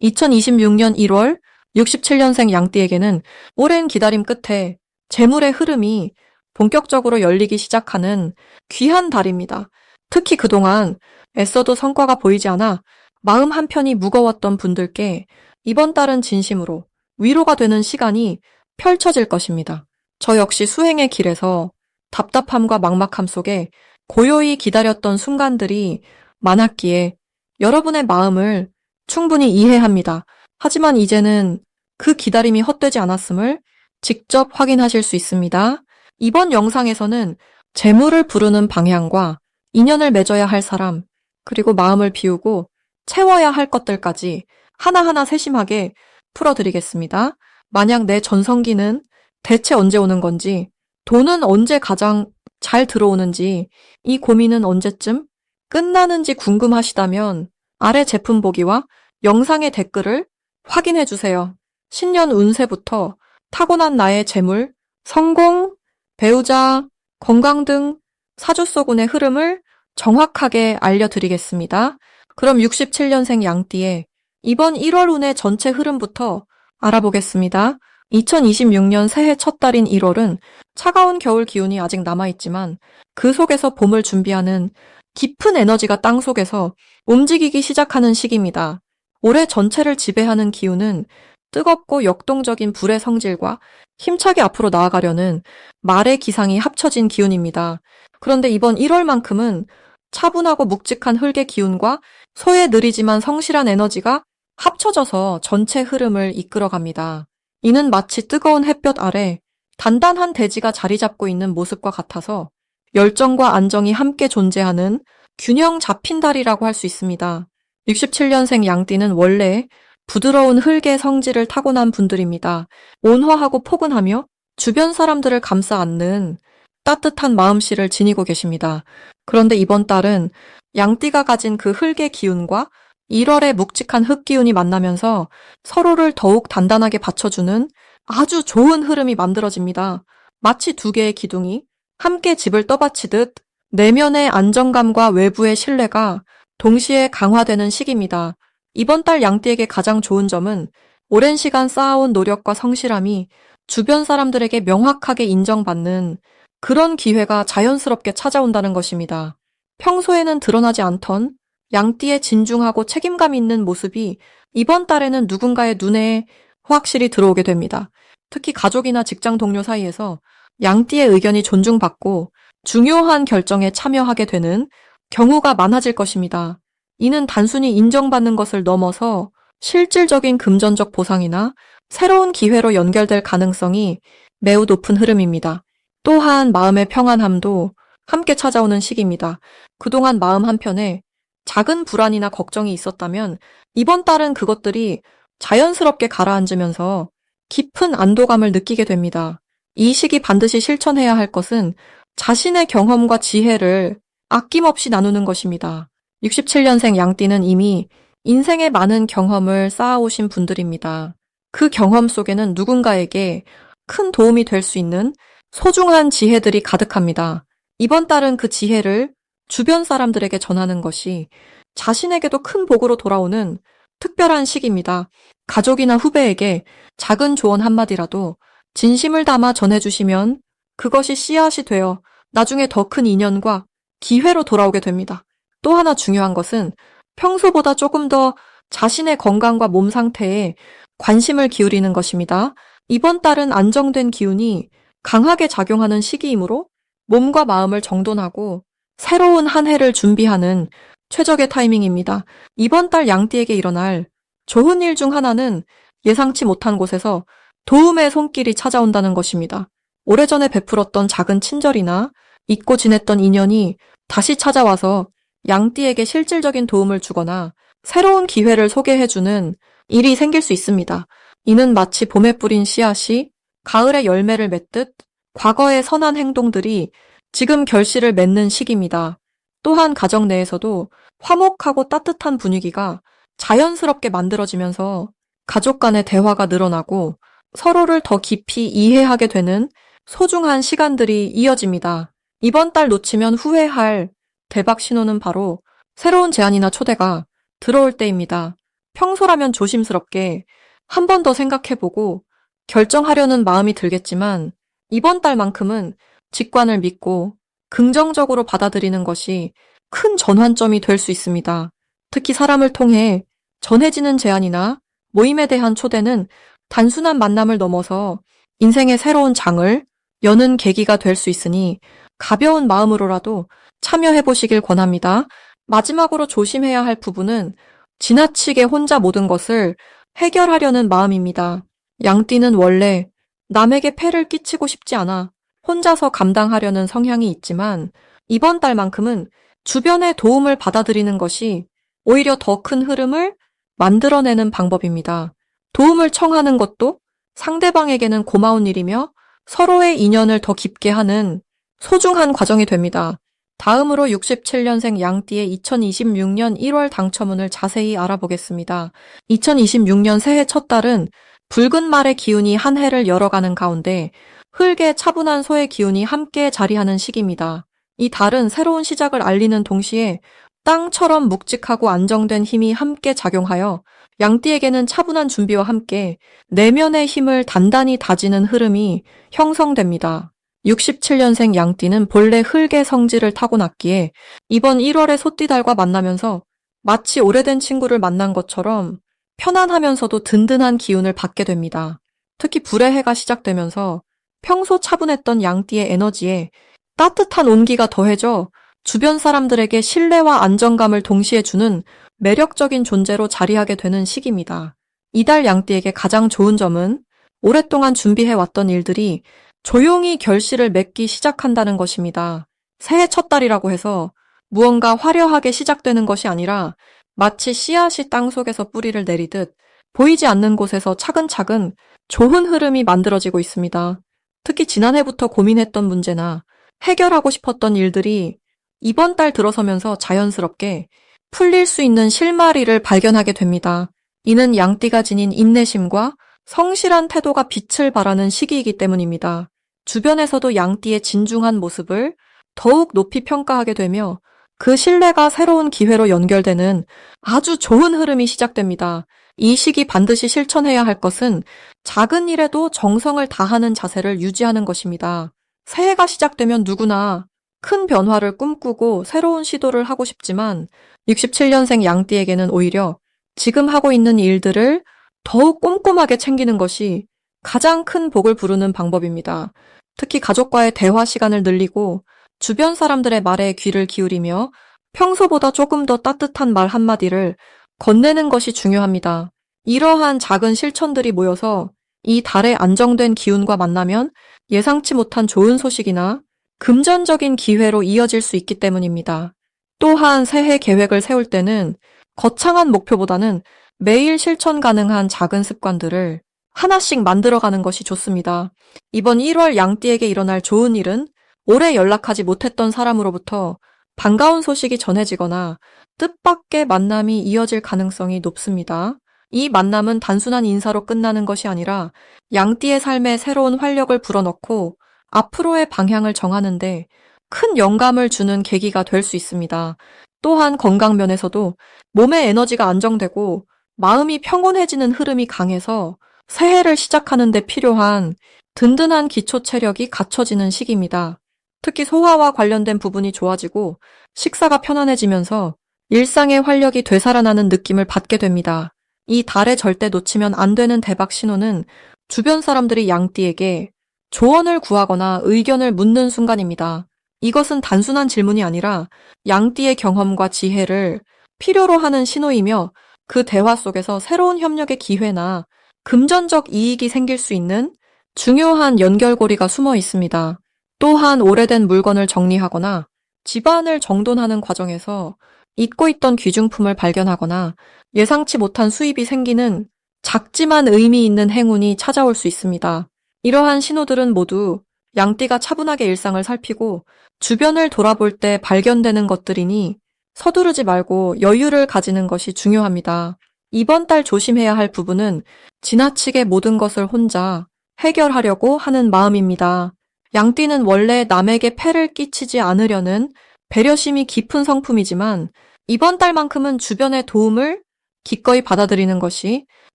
2026년 1월 67년생 양띠에게는 오랜 기다림 끝에 재물의 흐름이 본격적으로 열리기 시작하는 귀한 달입니다. 특히 그동안 애써도 성과가 보이지 않아 마음 한편이 무거웠던 분들께 이번 달은 진심으로 위로가 되는 시간이 펼쳐질 것입니다. 저 역시 수행의 길에서 답답함과 막막함 속에 고요히 기다렸던 순간들이 많았기에 여러분의 마음을 충분히 이해합니다. 하지만 이제는 그 기다림이 헛되지 않았음을 직접 확인하실 수 있습니다. 이번 영상에서는 재물을 부르는 방향과 인연을 맺어야 할 사람, 그리고 마음을 비우고 채워야 할 것들까지 하나하나 세심하게 풀어드리겠습니다. 만약 내 전성기는 대체 언제 오는 건지, 돈은 언제 가장 잘 들어오는지, 이 고민은 언제쯤 끝나는지 궁금하시다면 아래 제품 보기와 영상의 댓글을 확인해 주세요. 신년 운세부터 타고난 나의 재물, 성공, 배우자, 건강 등 사주소군의 흐름을 정확하게 알려드리겠습니다. 그럼 67년생 양띠의 이번 1월 운의 전체 흐름부터 알아보겠습니다. 2026년 새해 첫 달인 1월은 차가운 겨울 기운이 아직 남아있지만 그 속에서 봄을 준비하는 깊은 에너지가 땅 속에서 움직이기 시작하는 시기입니다. 올해 전체를 지배하는 기운은 뜨겁고 역동적인 불의 성질과 힘차게 앞으로 나아가려는 말의 기상이 합쳐진 기운입니다. 그런데 이번 1월만큼은 차분하고 묵직한 흙의 기운과 소에 느리지만 성실한 에너지가 합쳐져서 전체 흐름을 이끌어갑니다. 이는 마치 뜨거운 햇볕 아래 단단한 대지가 자리 잡고 있는 모습과 같아서 열정과 안정이 함께 존재하는 균형 잡힌 달이라고 할 수 있습니다. 67년생 양띠는 원래 부드러운 흙의 성질을 타고난 분들입니다. 온화하고 포근하며 주변 사람들을 감싸 안는 따뜻한 마음씨를 지니고 계십니다. 그런데 이번 달은 양띠가 가진 그 흙의 기운과 1월의 묵직한 흙 기운이 만나면서 서로를 더욱 단단하게 받쳐주는 아주 좋은 흐름이 만들어집니다. 마치 두 개의 기둥이 함께 집을 떠받치듯 내면의 안정감과 외부의 신뢰가 동시에 강화되는 시기입니다. 이번 달 양띠에게 가장 좋은 점은 오랜 시간 쌓아온 노력과 성실함이 주변 사람들에게 명확하게 인정받는 그런 기회가 자연스럽게 찾아온다는 것입니다. 평소에는 드러나지 않던 양띠의 진중하고 책임감 있는 모습이 이번 달에는 누군가의 눈에 확실히 들어오게 됩니다. 특히 가족이나 직장 동료 사이에서 양띠의 의견이 존중받고 중요한 결정에 참여하게 되는 경우가 많아질 것입니다. 이는 단순히 인정받는 것을 넘어서 실질적인 금전적 보상이나 새로운 기회로 연결될 가능성이 매우 높은 흐름입니다. 또한 마음의 평안함도 함께 찾아오는 시기입니다. 그동안 마음 한편에 작은 불안이나 걱정이 있었다면 이번 달은 그것들이 자연스럽게 가라앉으면서 깊은 안도감을 느끼게 됩니다. 이 시기 반드시 실천해야 할 것은 자신의 경험과 지혜를 아낌없이 나누는 것입니다. 67년생 양띠는 이미 인생의 많은 경험을 쌓아오신 분들입니다. 그 경험 속에는 누군가에게 큰 도움이 될 수 있는 소중한 지혜들이 가득합니다. 이번 달은 그 지혜를 주변 사람들에게 전하는 것이 자신에게도 큰 복으로 돌아오는 특별한 시기입니다. 가족이나 후배에게 작은 조언 한마디라도 진심을 담아 전해주시면 그것이 씨앗이 되어 나중에 더 큰 인연과 기회로 돌아오게 됩니다. 또 하나 중요한 것은 평소보다 조금 더 자신의 건강과 몸 상태에 관심을 기울이는 것입니다. 이번 달은 안정된 기운이 강하게 작용하는 시기이므로 몸과 마음을 정돈하고 새로운 한 해를 준비하는 최적의 타이밍입니다. 이번 달 양띠에게 일어날 좋은 일 중 하나는 예상치 못한 곳에서 도움의 손길이 찾아온다는 것입니다. 오래전에 베풀었던 작은 친절이나 잊고 지냈던 인연이 다시 찾아와서 양띠에게 실질적인 도움을 주거나 새로운 기회를 소개해주는 일이 생길 수 있습니다. 이는 마치 봄에 뿌린 씨앗이 가을에 열매를 맺듯 과거의 선한 행동들이 지금 결실을 맺는 시기입니다. 또한 가정 내에서도 화목하고 따뜻한 분위기가 자연스럽게 만들어지면서 가족 간의 대화가 늘어나고 서로를 더 깊이 이해하게 되는 소중한 시간들이 이어집니다. 이번 달 놓치면 후회할 대박 신호는 바로 새로운 제안이나 초대가 들어올 때입니다. 평소라면 조심스럽게 한 번 더 생각해보고 결정하려는 마음이 들겠지만 이번 달만큼은 직관을 믿고 긍정적으로 받아들이는 것이 큰 전환점이 될 수 있습니다. 특히 사람을 통해 전해지는 제안이나 모임에 대한 초대는 단순한 만남을 넘어서 인생의 새로운 장을 여는 계기가 될 수 있으니 가벼운 마음으로라도 참여해 보시길 권합니다. 마지막으로 조심해야 할 부분은 지나치게 혼자 모든 것을 해결하려는 마음입니다. 양띠는 원래 남에게 폐를 끼치고 싶지 않아 혼자서 감당하려는 성향이 있지만 이번 달만큼은 주변의 도움을 받아들이는 것이 오히려 더 큰 흐름을 만들어내는 방법입니다. 도움을 청하는 것도 상대방에게는 고마운 일이며 서로의 인연을 더 깊게 하는 소중한 과정이 됩니다. 다음으로 67년생 양띠의 2026년 1월 당첨운을 자세히 알아보겠습니다. 2026년 새해 첫 달은 붉은 말의 기운이 한 해를 열어가는 가운데 흙의 차분한 소의 기운이 함께 자리하는 시기입니다. 이 달은 새로운 시작을 알리는 동시에 땅처럼 묵직하고 안정된 힘이 함께 작용하여 양띠에게는 차분한 준비와 함께 내면의 힘을 단단히 다지는 흐름이 형성됩니다. 67년생 양띠는 본래 흙의 성질을 타고났기에 이번 1월의 소띠달과 만나면서 마치 오래된 친구를 만난 것처럼 편안하면서도 든든한 기운을 받게 됩니다. 특히 불의 해가 시작되면서 평소 차분했던 양띠의 에너지에 따뜻한 온기가 더해져 주변 사람들에게 신뢰와 안정감을 동시에 주는 매력적인 존재로 자리하게 되는 시기입니다. 이달 양띠에게 가장 좋은 점은 오랫동안 준비해왔던 일들이 조용히 결실을 맺기 시작한다는 것입니다. 새해 첫 달이라고 해서 무언가 화려하게 시작되는 것이 아니라 마치 씨앗이 땅속에서 뿌리를 내리듯 보이지 않는 곳에서 차근차근 좋은 흐름이 만들어지고 있습니다. 특히 지난해부터 고민했던 문제나 해결하고 싶었던 일들이 이번 달 들어서면서 자연스럽게 풀릴 수 있는 실마리를 발견하게 됩니다. 이는 양띠가 지닌 인내심과 성실한 태도가 빛을 발하는 시기이기 때문입니다. 주변에서도 양띠의 진중한 모습을 더욱 높이 평가하게 되며 그 신뢰가 새로운 기회로 연결되는 아주 좋은 흐름이 시작됩니다. 이 시기 반드시 실천해야 할 것은 작은 일에도 정성을 다하는 자세를 유지하는 것입니다. 새해가 시작되면 누구나 큰 변화를 꿈꾸고 새로운 시도를 하고 싶지만 67년생 양띠에게는 오히려 지금 하고 있는 일들을 더욱 꼼꼼하게 챙기는 것이 가장 큰 복을 부르는 방법입니다. 특히 가족과의 대화 시간을 늘리고 주변 사람들의 말에 귀를 기울이며 평소보다 조금 더 따뜻한 말 한마디를 건네는 것이 중요합니다. 이러한 작은 실천들이 모여서 이 달의 안정된 기운과 만나면 예상치 못한 좋은 소식이나 금전적인 기회로 이어질 수 있기 때문입니다. 또한 새해 계획을 세울 때는 거창한 목표보다는 매일 실천 가능한 작은 습관들을 하나씩 만들어가는 것이 좋습니다. 이번 1월 양띠에게 일어날 좋은 일은 오래 연락하지 못했던 사람으로부터 반가운 소식이 전해지거나 뜻밖의 만남이 이어질 가능성이 높습니다. 이 만남은 단순한 인사로 끝나는 것이 아니라 양띠의 삶에 새로운 활력을 불어넣고 앞으로의 방향을 정하는데 큰 영감을 주는 계기가 될 수 있습니다. 또한 건강 면에서도 몸의 에너지가 안정되고 마음이 평온해지는 흐름이 강해서 새해를 시작하는 데 필요한 든든한 기초 체력이 갖춰지는 시기입니다. 특히 소화와 관련된 부분이 좋아지고 식사가 편안해지면서 일상의 활력이 되살아나는 느낌을 받게 됩니다. 이 달에 절대 놓치면 안 되는 대박 신호는 주변 사람들이 양띠에게 조언을 구하거나 의견을 묻는 순간입니다. 이것은 단순한 질문이 아니라 양띠의 경험과 지혜를 필요로 하는 신호이며 그 대화 속에서 새로운 협력의 기회나 금전적 이익이 생길 수 있는 중요한 연결고리가 숨어 있습니다. 또한 오래된 물건을 정리하거나 집안을 정돈하는 과정에서 잊고 있던 귀중품을 발견하거나 예상치 못한 수입이 생기는 작지만 의미 있는 행운이 찾아올 수 있습니다. 이러한 신호들은 모두 양띠가 차분하게 일상을 살피고 주변을 돌아볼 때 발견되는 것들이니 서두르지 말고 여유를 가지는 것이 중요합니다. 이번 달 조심해야 할 부분은 지나치게 모든 것을 혼자 해결하려고 하는 마음입니다. 양띠는 원래 남에게 폐를 끼치지 않으려는 배려심이 깊은 성품이지만 이번 달만큼은 주변의 도움을 기꺼이 받아들이는 것이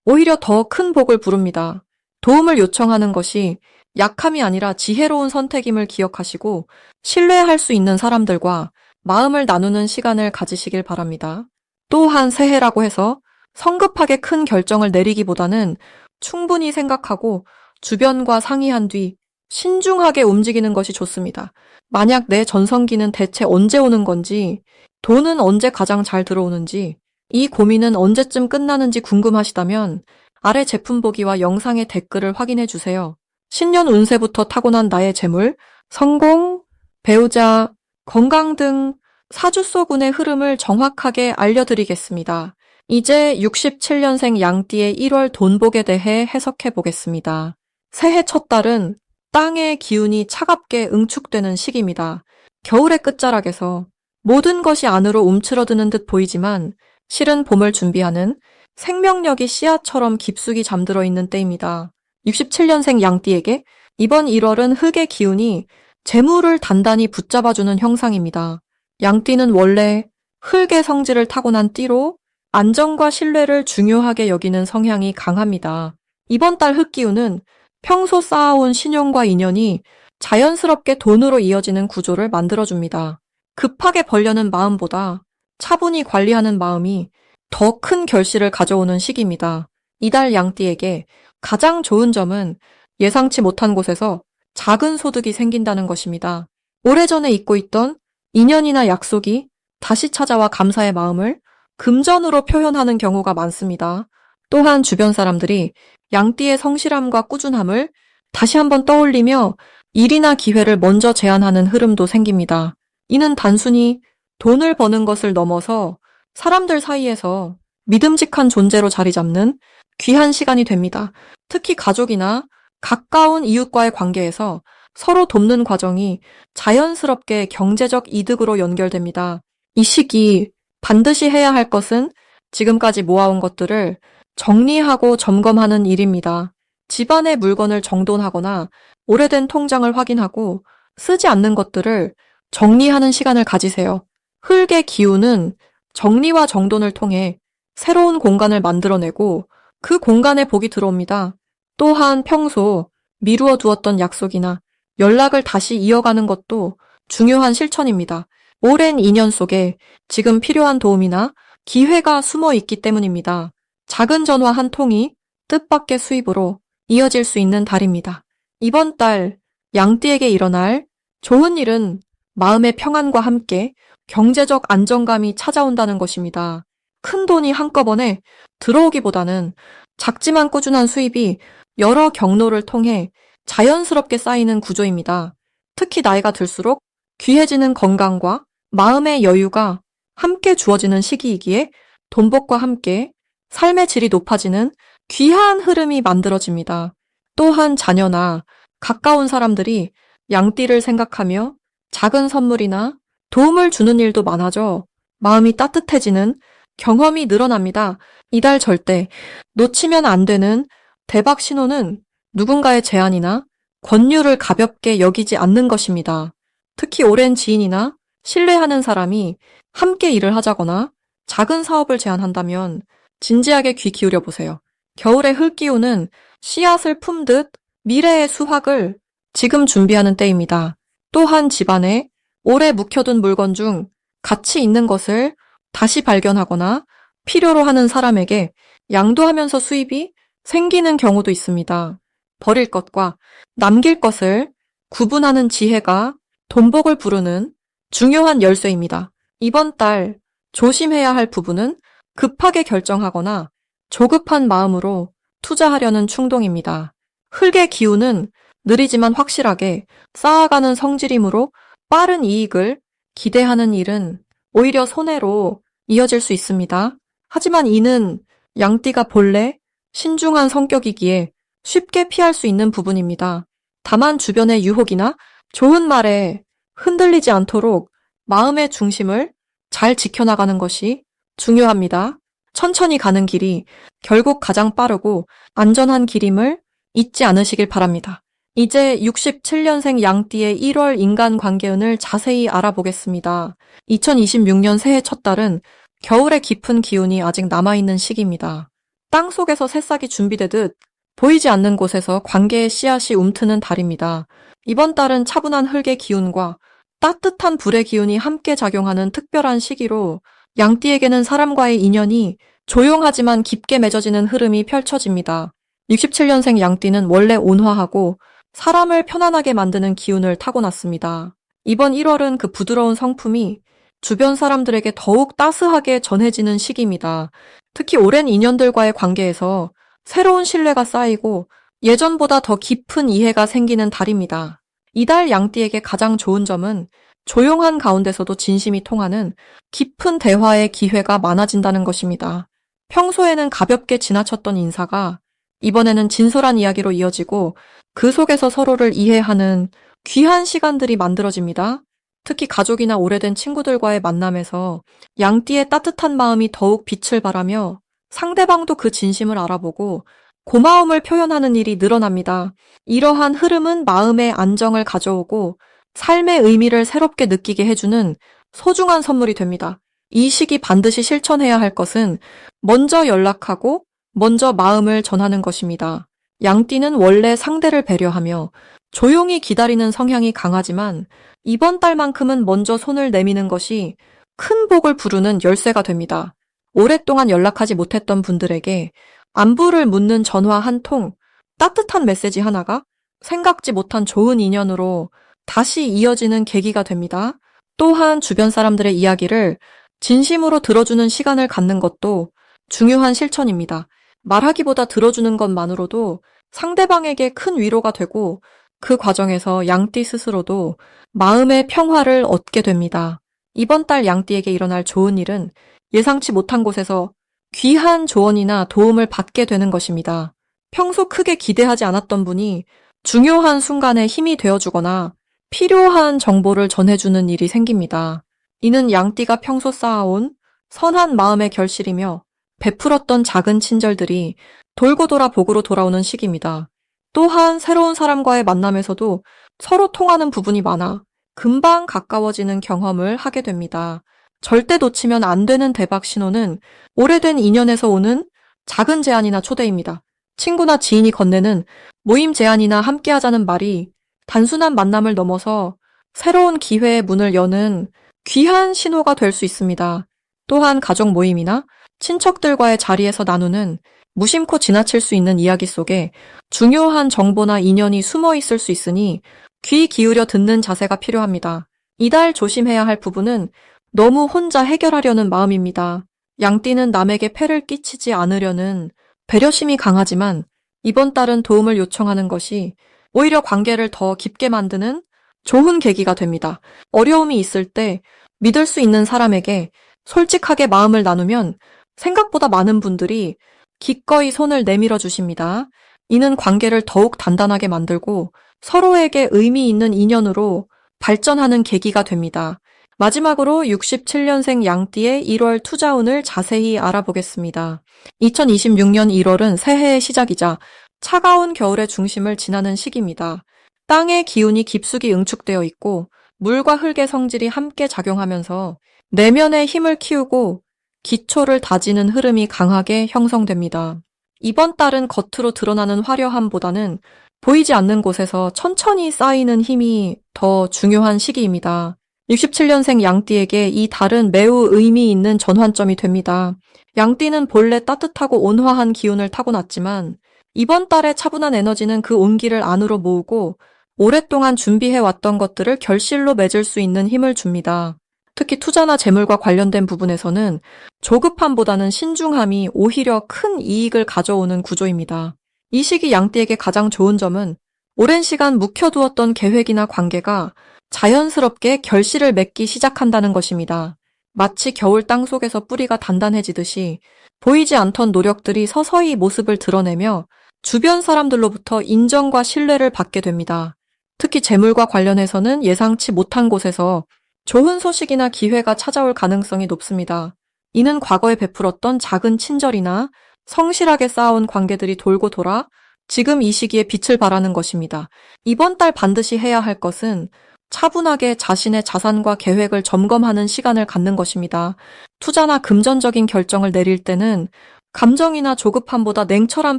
오히려 더 큰 복을 부릅니다. 도움을 요청하는 것이 약함이 아니라 지혜로운 선택임을 기억하시고 신뢰할 수 있는 사람들과 마음을 나누는 시간을 가지시길 바랍니다. 또한 새해라고 해서 성급하게 큰 결정을 내리기보다는 충분히 생각하고 주변과 상의한 뒤 신중하게 움직이는 것이 좋습니다. 만약 내 전성기는 대체 언제 오는 건지, 돈은 언제 가장 잘 들어오는지, 이 고민은 언제쯤 끝나는지 궁금하시다면 아래 제품 보기와 영상의 댓글을 확인해 주세요. 신년 운세부터 타고난 나의 재물, 성공, 배우자, 건강 등 사주소군의 흐름을 정확하게 알려드리겠습니다. 이제 67년생 양띠의 1월 돈복에 대해 해석해 보겠습니다. 새해 첫 달은 땅의 기운이 차갑게 응축되는 시기입니다. 겨울의 끝자락에서 모든 것이 안으로 움츠러드는 듯 보이지만 실은 봄을 준비하는 생명력이 씨앗처럼 깊숙이 잠들어 있는 때입니다. 67년생 양띠에게 이번 1월은 흙의 기운이 재물을 단단히 붙잡아주는 형상입니다. 양띠는 원래 흙의 성질을 타고난 띠로 안정과 신뢰를 중요하게 여기는 성향이 강합니다. 이번 달 흙기운은 평소 쌓아온 신용과 인연이 자연스럽게 돈으로 이어지는 구조를 만들어줍니다. 급하게 벌려는 마음보다 차분히 관리하는 마음이 더 큰 결실을 가져오는 시기입니다. 이달 양띠에게 가장 좋은 점은 예상치 못한 곳에서 작은 소득이 생긴다는 것입니다. 오래전에 잊고 있던 인연이나 약속이 다시 찾아와 감사의 마음을 금전으로 표현하는 경우가 많습니다. 또한 주변 사람들이 양띠의 성실함과 꾸준함을 다시 한번 떠올리며 일이나 기회를 먼저 제안하는 흐름도 생깁니다. 이는 단순히 돈을 버는 것을 넘어서 사람들 사이에서 믿음직한 존재로 자리 잡는 귀한 시간이 됩니다. 특히 가족이나 가까운 이웃과의 관계에서 서로 돕는 과정이 자연스럽게 경제적 이득으로 연결됩니다. 이 시기 반드시 해야 할 것은 지금까지 모아온 것들을 정리하고 점검하는 일입니다. 집안의 물건을 정돈하거나 오래된 통장을 확인하고 쓰지 않는 것들을 정리하는 시간을 가지세요. 흙의 기운은 정리와 정돈을 통해 새로운 공간을 만들어내고 그 공간에 복이 들어옵니다. 또한 평소 미루어 두었던 약속이나 연락을 다시 이어가는 것도 중요한 실천입니다. 오랜 인연 속에 지금 필요한 도움이나 기회가 숨어 있기 때문입니다. 작은 전화 한 통이 뜻밖의 수입으로 이어질 수 있는 달입니다. 이번 달 양띠에게 일어날 좋은 일은 마음의 평안과 함께 경제적 안정감이 찾아온다는 것입니다. 큰 돈이 한꺼번에 들어오기보다는 작지만 꾸준한 수입이 여러 경로를 통해 자연스럽게 쌓이는 구조입니다. 특히 나이가 들수록 귀해지는 건강과 마음의 여유가 함께 주어지는 시기이기에 돈복과 함께 삶의 질이 높아지는 귀한 흐름이 만들어집니다. 또한 자녀나 가까운 사람들이 양띠를 생각하며 작은 선물이나 도움을 주는 일도 많아져 마음이 따뜻해지는 경험이 늘어납니다. 이달 절대 놓치면 안 되는 대박 신호는 누군가의 제안이나 권유를 가볍게 여기지 않는 것입니다. 특히 오랜 지인이나 신뢰하는 사람이 함께 일을 하자거나 작은 사업을 제안한다면 진지하게 귀 기울여 보세요. 겨울의 흙기운은 씨앗을 품듯 미래의 수확을 지금 준비하는 때입니다. 또한 집안에 오래 묵혀둔 물건 중 가치 있는 것을 다시 발견하거나 필요로 하는 사람에게 양도하면서 수입이 생기는 경우도 있습니다. 버릴 것과 남길 것을 구분하는 지혜가 돈복을 부르는 중요한 열쇠입니다. 이번 달 조심해야 할 부분은 급하게 결정하거나 조급한 마음으로 투자하려는 충동입니다. 흙의 기운은 느리지만 확실하게 쌓아가는 성질이므로 빠른 이익을 기대하는 일은 오히려 손해로 이어질 수 있습니다. 하지만 이는 양띠가 본래 신중한 성격이기에 쉽게 피할 수 있는 부분입니다. 다만 주변의 유혹이나 좋은 말에 흔들리지 않도록 마음의 중심을 잘 지켜나가는 것이 중요합니다. 천천히 가는 길이 결국 가장 빠르고 안전한 길임을 잊지 않으시길 바랍니다. 이제 67년생 양띠의 1월 인간관계운을 자세히 알아보겠습니다. 2026년 새해 첫 달은 겨울의 깊은 기운이 아직 남아있는 시기입니다. 땅 속에서 새싹이 준비되듯 보이지 않는 곳에서 관계의 씨앗이 움트는 달입니다. 이번 달은 차분한 흙의 기운과 따뜻한 불의 기운이 함께 작용하는 특별한 시기로 양띠에게는 사람과의 인연이 조용하지만 깊게 맺어지는 흐름이 펼쳐집니다. 67년생 양띠는 원래 온화하고 사람을 편안하게 만드는 기운을 타고났습니다. 이번 1월은 그 부드러운 성품이 주변 사람들에게 더욱 따스하게 전해지는 시기입니다. 특히 오랜 인연들과의 관계에서 새로운 신뢰가 쌓이고 예전보다 더 깊은 이해가 생기는 달입니다. 이달 양띠에게 가장 좋은 점은 조용한 가운데서도 진심이 통하는 깊은 대화의 기회가 많아진다는 것입니다. 평소에는 가볍게 지나쳤던 인사가 이번에는 진솔한 이야기로 이어지고 그 속에서 서로를 이해하는 귀한 시간들이 만들어집니다. 특히 가족이나 오래된 친구들과의 만남에서 양띠의 따뜻한 마음이 더욱 빛을 발하며 상대방도 그 진심을 알아보고 고마움을 표현하는 일이 늘어납니다. 이러한 흐름은 마음의 안정을 가져오고 삶의 의미를 새롭게 느끼게 해주는 소중한 선물이 됩니다. 이 시기 반드시 실천해야 할 것은 먼저 연락하고 먼저 마음을 전하는 것입니다. 양띠는 원래 상대를 배려하며 조용히 기다리는 성향이 강하지만 이번 달만큼은 먼저 손을 내미는 것이 큰 복을 부르는 열쇠가 됩니다. 오랫동안 연락하지 못했던 분들에게 안부를 묻는 전화 한 통, 따뜻한 메시지 하나가 생각지 못한 좋은 인연으로 다시 이어지는 계기가 됩니다. 또한 주변 사람들의 이야기를 진심으로 들어주는 시간을 갖는 것도 중요한 실천입니다. 말하기보다 들어주는 것만으로도 상대방에게 큰 위로가 되고 그 과정에서 양띠 스스로도 마음의 평화를 얻게 됩니다. 이번 달 양띠에게 일어날 좋은 일은 예상치 못한 곳에서 귀한 조언이나 도움을 받게 되는 것입니다. 평소 크게 기대하지 않았던 분이 중요한 순간에 힘이 되어주거나 필요한 정보를 전해주는 일이 생깁니다. 이는 양띠가 평소 쌓아온 선한 마음의 결실이며 베풀었던 작은 친절들이 돌고 돌아 복으로 돌아오는 시기입니다. 또한 새로운 사람과의 만남에서도 서로 통하는 부분이 많아 금방 가까워지는 경험을 하게 됩니다. 절대 놓치면 안 되는 대박 신호는 오래된 인연에서 오는 작은 제안이나 초대입니다. 친구나 지인이 건네는 모임 제안이나 함께하자는 말이 단순한 만남을 넘어서 새로운 기회의 문을 여는 귀한 신호가 될 수 있습니다. 또한 가족 모임이나 친척들과의 자리에서 나누는 무심코 지나칠 수 있는 이야기 속에 중요한 정보나 인연이 숨어 있을 수 있으니 귀 기울여 듣는 자세가 필요합니다. 이달 조심해야 할 부분은 너무 혼자 해결하려는 마음입니다. 양띠는 남에게 폐를 끼치지 않으려는 배려심이 강하지만 이번 달은 도움을 요청하는 것이 오히려 관계를 더 깊게 만드는 좋은 계기가 됩니다. 어려움이 있을 때 믿을 수 있는 사람에게 솔직하게 마음을 나누면 생각보다 많은 분들이 기꺼이 손을 내밀어 주십니다. 이는 관계를 더욱 단단하게 만들고 서로에게 의미 있는 인연으로 발전하는 계기가 됩니다. 마지막으로 67년생 양띠의 1월 투자운을 자세히 알아보겠습니다. 2026년 1월은 새해의 시작이자 차가운 겨울의 중심을 지나는 시기입니다. 땅의 기운이 깊숙이 응축되어 있고 물과 흙의 성질이 함께 작용하면서 내면의 힘을 키우고 기초를 다지는 흐름이 강하게 형성됩니다. 이번 달은 겉으로 드러나는 화려함보다는 보이지 않는 곳에서 천천히 쌓이는 힘이 더 중요한 시기입니다. 67년생 양띠에게 이 달은 매우 의미 있는 전환점이 됩니다. 양띠는 본래 따뜻하고 온화한 기운을 타고났지만 이번 달의 차분한 에너지는 그 온기를 안으로 모으고 오랫동안 준비해왔던 것들을 결실로 맺을 수 있는 힘을 줍니다. 특히 투자나 재물과 관련된 부분에서는 조급함보다는 신중함이 오히려 큰 이익을 가져오는 구조입니다. 이 시기 양띠에게 가장 좋은 점은 오랜 시간 묵혀두었던 계획이나 관계가 자연스럽게 결실을 맺기 시작한다는 것입니다. 마치 겨울 땅 속에서 뿌리가 단단해지듯이 보이지 않던 노력들이 서서히 모습을 드러내며 주변 사람들로부터 인정과 신뢰를 받게 됩니다. 특히 재물과 관련해서는 예상치 못한 곳에서 좋은 소식이나 기회가 찾아올 가능성이 높습니다. 이는 과거에 베풀었던 작은 친절이나 성실하게 쌓아온 관계들이 돌고 돌아 지금 이 시기에 빛을 발하는 것입니다. 이번 달 반드시 해야 할 것은 차분하게 자신의 자산과 계획을 점검하는 시간을 갖는 것입니다. 투자나 금전적인 결정을 내릴 때는 감정이나 조급함보다 냉철한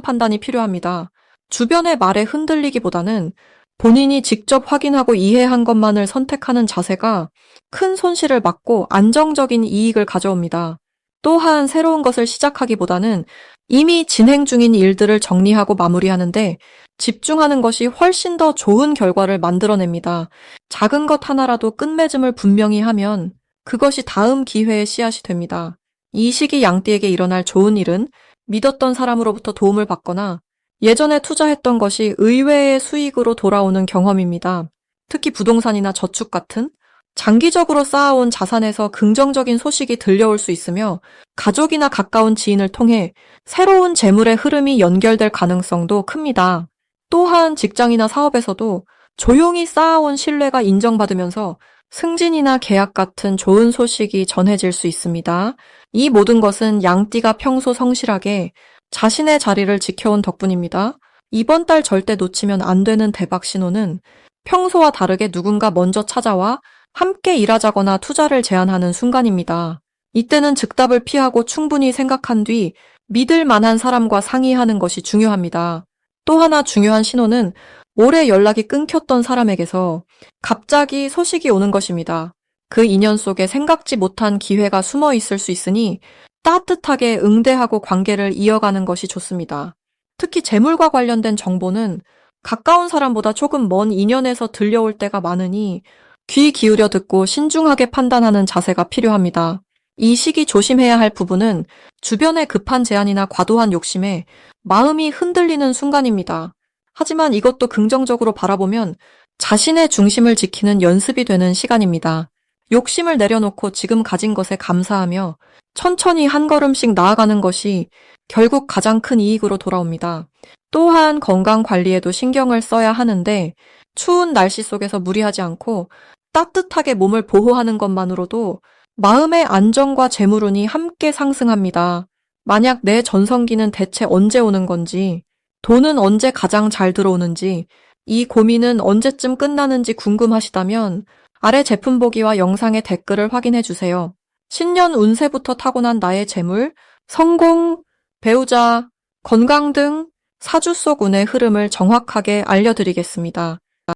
판단이 필요합니다. 주변의 말에 흔들리기보다는 본인이 직접 확인하고 이해한 것만을 선택하는 자세가 큰 손실을 막고 안정적인 이익을 가져옵니다. 또한 새로운 것을 시작하기보다는 이미 진행 중인 일들을 정리하고 마무리하는데 집중하는 것이 훨씬 더 좋은 결과를 만들어냅니다. 작은 것 하나라도 끝맺음을 분명히 하면 그것이 다음 기회의 씨앗이 됩니다. 이 시기 양띠에게 일어날 좋은 일은 믿었던 사람으로부터 도움을 받거나 예전에 투자했던 것이 의외의 수익으로 돌아오는 경험입니다. 특히 부동산이나 저축 같은 장기적으로 쌓아온 자산에서 긍정적인 소식이 들려올 수 있으며 가족이나 가까운 지인을 통해 새로운 재물의 흐름이 연결될 가능성도 큽니다. 또한 직장이나 사업에서도 조용히 쌓아온 신뢰가 인정받으면서 승진이나 계약 같은 좋은 소식이 전해질 수 있습니다. 이 모든 것은 양띠가 평소 성실하게 자신의 자리를 지켜온 덕분입니다. 이번 달 절대 놓치면 안 되는 대박 신호는 평소와 다르게 누군가 먼저 찾아와 함께 일하자거나 투자를 제안하는 순간입니다. 이때는 즉답을 피하고 충분히 생각한 뒤 믿을 만한 사람과 상의하는 것이 중요합니다. 또 하나 중요한 신호는 오래 연락이 끊겼던 사람에게서 갑자기 소식이 오는 것입니다. 그 인연 속에 생각지 못한 기회가 숨어 있을 수 있으니 따뜻하게 응대하고 관계를 이어가는 것이 좋습니다. 특히 재물과 관련된 정보는 가까운 사람보다 조금 먼 인연에서 들려올 때가 많으니 귀 기울여 듣고 신중하게 판단하는 자세가 필요합니다. 이 시기 조심해야 할 부분은 주변의 급한 제안이나 과도한 욕심에 마음이 흔들리는 순간입니다. 하지만 이것도 긍정적으로 바라보면 자신의 중심을 지키는 연습이 되는 시간입니다. 욕심을 내려놓고 지금 가진 것에 감사하며 천천히 한 걸음씩 나아가는 것이 결국 가장 큰 이익으로 돌아옵니다. 또한 건강 관리에도 신경을 써야 하는데 추운 날씨 속에서 무리하지 않고 따뜻하게 몸을 보호하는 것만으로도 마음의 안정과 재물운이 함께 상승합니다. 만약 내 전성기는 대체 언제 오는 건지, 돈은 언제 가장 잘 들어오는지, 이 고민은 언제쯤 끝나는지 궁금하시다면 아래 제품 보기와 영상의 댓글을 확인해 주세요. 신년 운세부터 타고난 나의 재물, 성공, 배우자, 건강 등 사주 속 운의 흐름을 정확하게 알려드리겠습니다.